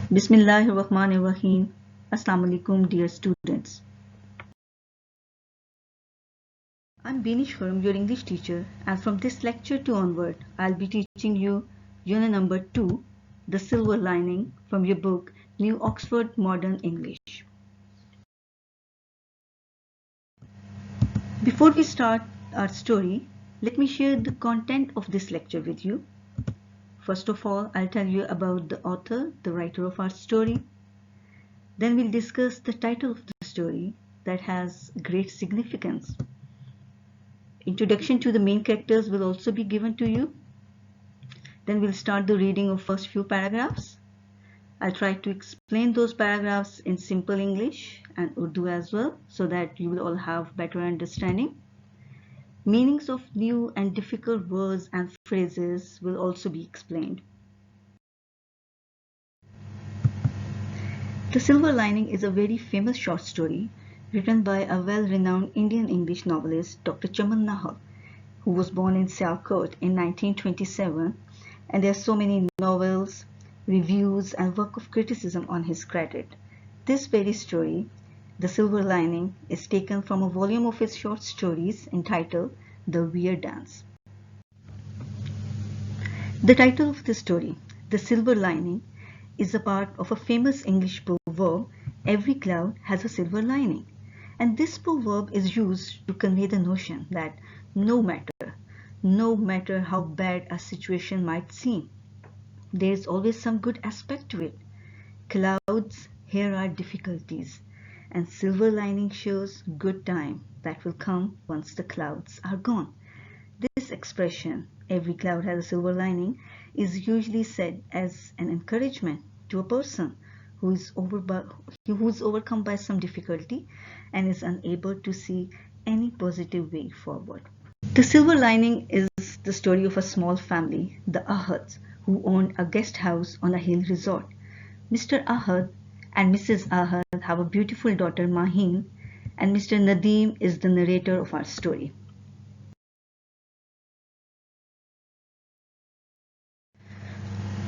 Bismillahirrahmanirrahim. Assalamu alaikum, dear students. I'm Binish from your English teacher, and from this lecture to onward, I'll be teaching you unit number 2, The Silver Lining, from your book New Oxford Modern English. Before we start our story, let me share the content of this lecture with you. First of all, I'll tell you about the author, the writer of our story. Then we'll discuss the title of the story that has great significance. Introduction to the main characters will also be given to you. Then we'll start the reading of first few paragraphs. I'll try to explain those paragraphs in simple English and Urdu as well, so that you will all have better understanding. Meanings of new and difficult words and phrases will also be explained. The Silver Lining is a very famous short story written by a well-renowned Indian English novelist, Dr. Chaman Nahar, who was born in Sialkot in 1927, and there are so many novels, reviews, and work of criticism on his credit. This very story, The Silver Lining, is taken from a volume of his short stories entitled The Weird Dance. The title of the story, The Silver Lining, is a part of a famous English proverb, "Every cloud has a silver lining." And this proverb is used to convey the notion that no matter how bad a situation might seem, there is always some good aspect to it. Clouds, here are difficulties, and silver lining shows good time that will come once the clouds are gone. This expression, "every cloud has a silver lining," is usually said as an encouragement to a person who is overcome by some difficulty and is unable to see any positive way forward. The Silver Lining is the story of a small family, the Ahads, who owned a guest house on a hill resort. Mr. Ahad and Mrs. Ahad have a beautiful daughter, Maheen, and Mr. Nadeem is the narrator of our story.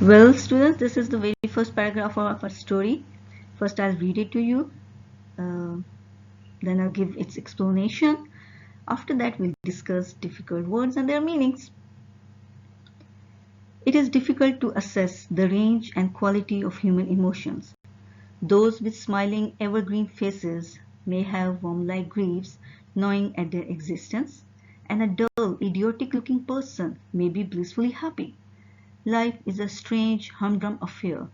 Well, students, this is the very first paragraph of our story. First, I'll read it to you. Then I'll give its explanation. After that, we'll discuss difficult words and their meanings. It is difficult to assess the range and quality of human emotions. Those with smiling evergreen faces may have worm-like griefs gnawing at their existence, and a dull, idiotic-looking person may be blissfully happy. Life is a strange, humdrum affair,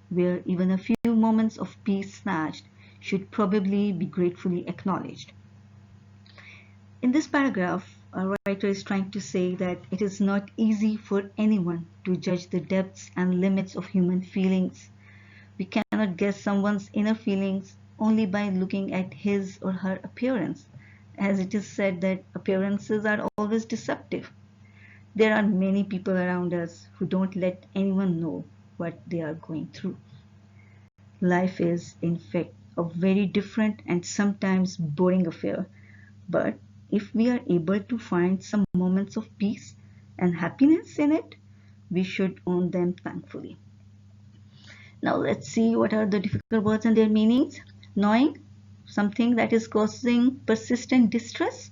where even a few moments of peace snatched should probably be gratefully acknowledged. In this paragraph, our writer is trying to say that it is not easy for anyone to judge the depths and limits of human feelings. We cannot guess someone's inner feelings only by looking at his or her appearance, as it is said that appearances are always deceptive. There are many people around us who don't let anyone know what they are going through. Life is, in fact, a very different and sometimes boring affair, but if we are able to find some moments of peace and happiness in it, we should own them thankfully. Now let's see what are the difficult words and their meanings. Gnawing, something that is causing persistent distress.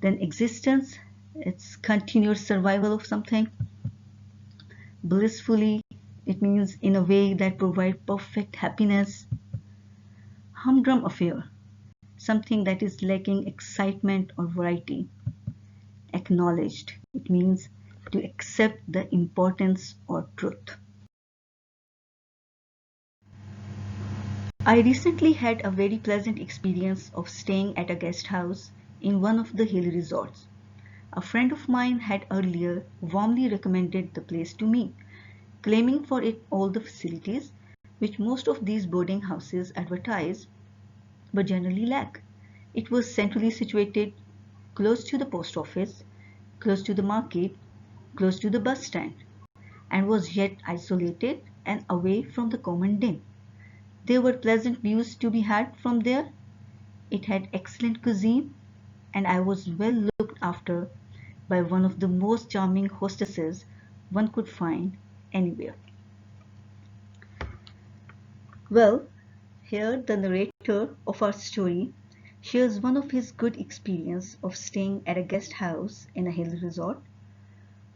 Then existence, it's continuous survival of something. Blissfully, it means in a way that provides perfect happiness. Humdrum affair, something that is lacking excitement or variety. Acknowledged, it means to accept the importance or truth. I recently had a very pleasant experience of staying at a guest house in one of the hill resorts. A friend of mine had earlier warmly recommended the place to me, claiming for it all the facilities which most of these boarding houses advertise but generally lack. It was centrally situated, close to the post office, close to the market, close to the bus stand, and was yet isolated and away from the common din. There were pleasant views to be had from there. It had excellent cuisine, and I was well looked after by one of the most charming hostesses one could find anywhere. Well, here the narrator of our story shares one of his good experience of staying at a guest house in a hill resort.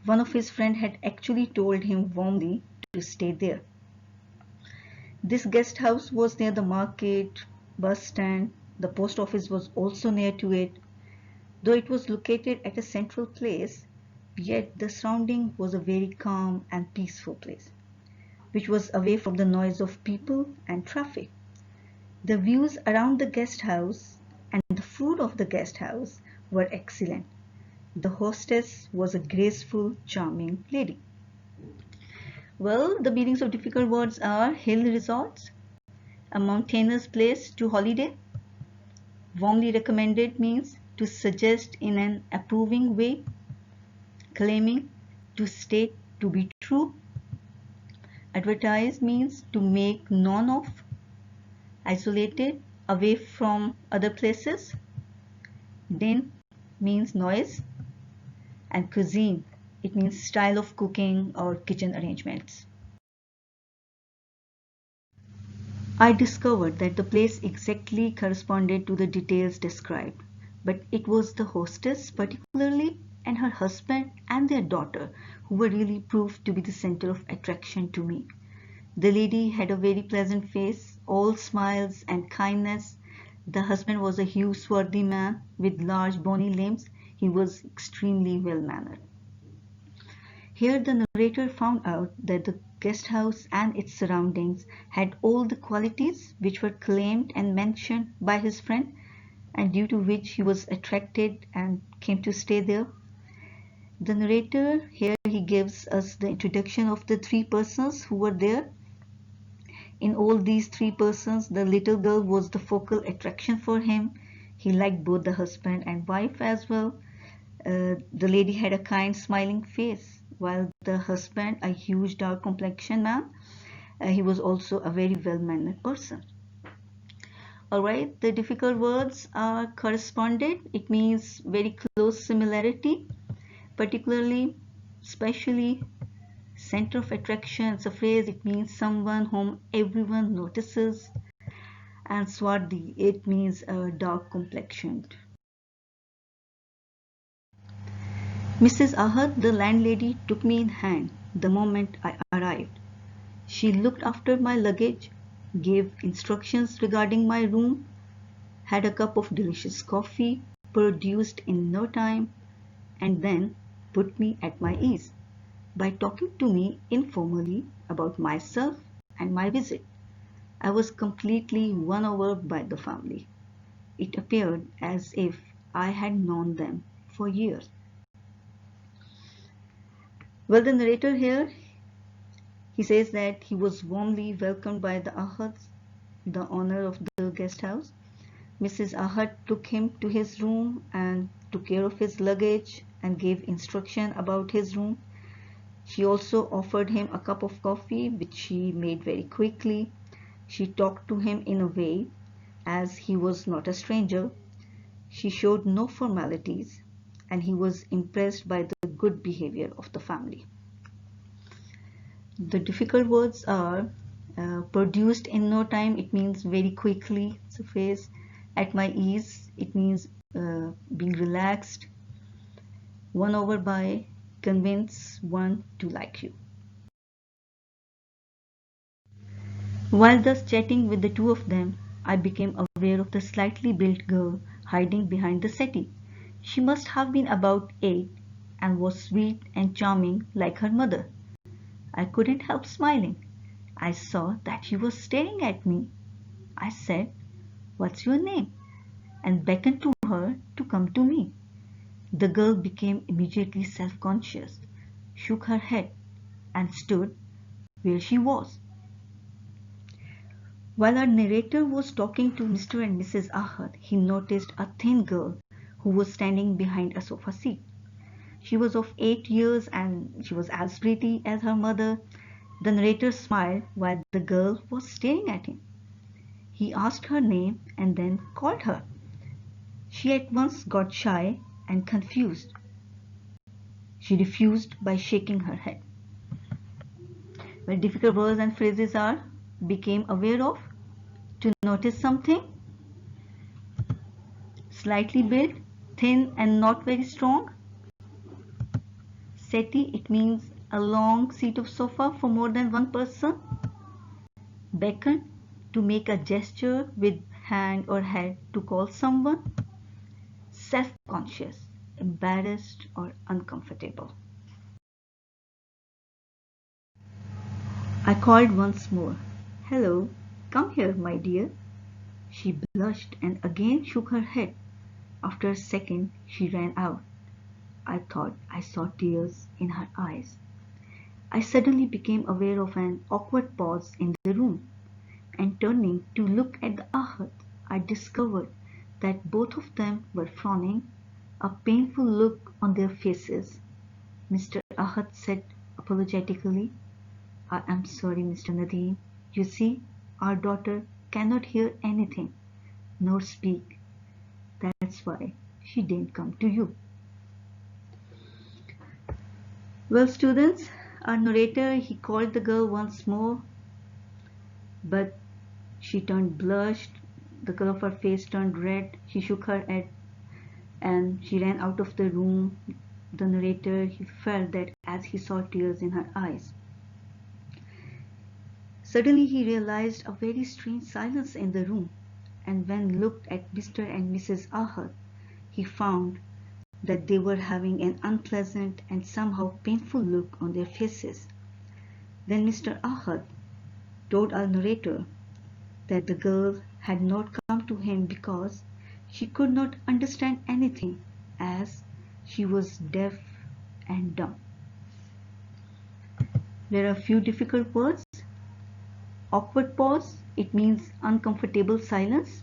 One of his friend had actually told him warmly to stay there. This guest house was near the market, bus stand, the post office was also near to it. Though it was located at a central place, yet the surrounding was a very calm and peaceful place, which was away from the noise of people and traffic. The views around the guest house and the food of the guest house were excellent. The hostess was a graceful, charming lady. Well, the meanings of difficult words are hill resorts, a mountainous place to holiday. Warmly recommended means to suggest in an approving way. Claiming, to state to be true. Advertise means to make known of. Isolated, away from other places. Din means noise. And cuisine, it means style of cooking or kitchen arrangements. I discovered that the place exactly corresponded to the details described, but it was the hostess particularly and her husband and their daughter who were really proved to be the center of attraction to me. The lady had a very pleasant face, all smiles and kindness. The husband was a huge swarthy man with large bony limbs. He was extremely well mannered. Here the narrator found out that the guest house and its surroundings had all the qualities which were claimed and mentioned by his friend, and due to which he was attracted and came to stay there. The narrator here he gives us the introduction of the three persons who were there. In all these three persons, the little girl was the focal attraction for him. He liked both the husband and wife as well. The lady had a kind, smiling face, while the husband, a huge, dark complexioned man, he was also a very well-mannered person. Alright, the difficult words are corresponded. It means very close similarity, particularly, especially, center of attraction. It's a phrase, it means someone whom everyone notices. And swarthy, it means dark complexioned. Mrs. Ahad, the landlady, took me in hand the moment I arrived. She looked after my luggage, gave instructions regarding my room, had a cup of delicious coffee produced in no time, and then put me at my ease by talking to me informally about myself and my visit. I was completely won over by the family. It appeared as if I had known them for years. Well, the narrator here, he says that he was warmly welcomed by the Ahads, the owner of the guest house. Mrs. Ahad took him to his room and took care of his luggage and gave instruction about his room. She also offered him a cup of coffee, which she made very quickly. She talked to him in a way as he was not a stranger. She showed no formalities, and he was impressed by the good behavior of the family. The difficult words are produced in no time, it means very quickly. It's a phrase. At my ease, it means being relaxed. Won over by, convince one to like you. While thus chatting with the two of them, I became aware of the slightly built girl hiding behind the settee. She must have been about 8 and was sweet and charming like her mother. I couldn't help smiling. I saw that she was staring at me. I said, "What's your name?" and beckoned to her to come to me. The girl became immediately self-conscious, shook her head, and stood where she was. While our narrator was talking to Mr. and Mrs. Ahad, he noticed a thin girl who was standing behind a sofa seat. She was of 8 years and she was as pretty as her mother. The narrator smiled while the girl was staring at him. He asked her name and then called her. She at once got shy and confused. She refused by shaking her head. Well, difficult words and phrases are became aware of, to notice something. Slightly built, thin and not very strong. Settee, it means a long seat of sofa for more than one person. Beckon, to make a gesture with hand or head to call someone. Self-conscious, embarrassed or uncomfortable. I called once more. Hello, come here, my dear. She blushed and again shook her head. After a second, she ran out. I thought I saw tears in her eyes. I suddenly became aware of an awkward pause in the room, and turning to look at the Ahad, I discovered that both of them were frowning, a painful look on their faces. Mr. Ahad said apologetically, I am sorry, Mr. Nadeem. You see, our daughter cannot hear anything, nor speak. That's why she didn't come to you. Well, students, our narrator, he called the girl once more, but she turned blushed, the color of her face turned red, she shook her head and she ran out of the room. The narrator, he felt that as he saw tears in her eyes. Suddenly he realized a very strange silence in the room, and when looked at Mr. and Mrs. Ahad, he found that they were having an unpleasant and somehow painful look on their faces. Then Mr. Ahad told our narrator that the girl had not come to him because she could not understand anything, as she was deaf and dumb. There are a few difficult words. Awkward pause, it means uncomfortable silence.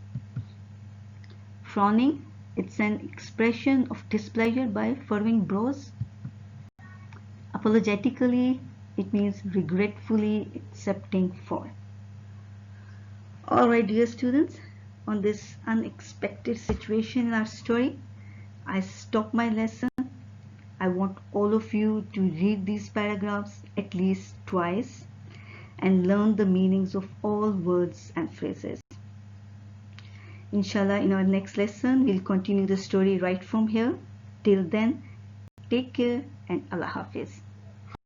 Frowning, it's an expression of displeasure by furrowing brows. Apologetically, it means regretfully accepting fault. Alright, dear students, on this unexpected situation in our story, I stop my lesson. I want all of you to read these paragraphs at least twice and learn the meanings of all words and phrases. Inshallah, in our next lesson, we'll continue the story right from here. Till then, take care and Allah Hafiz.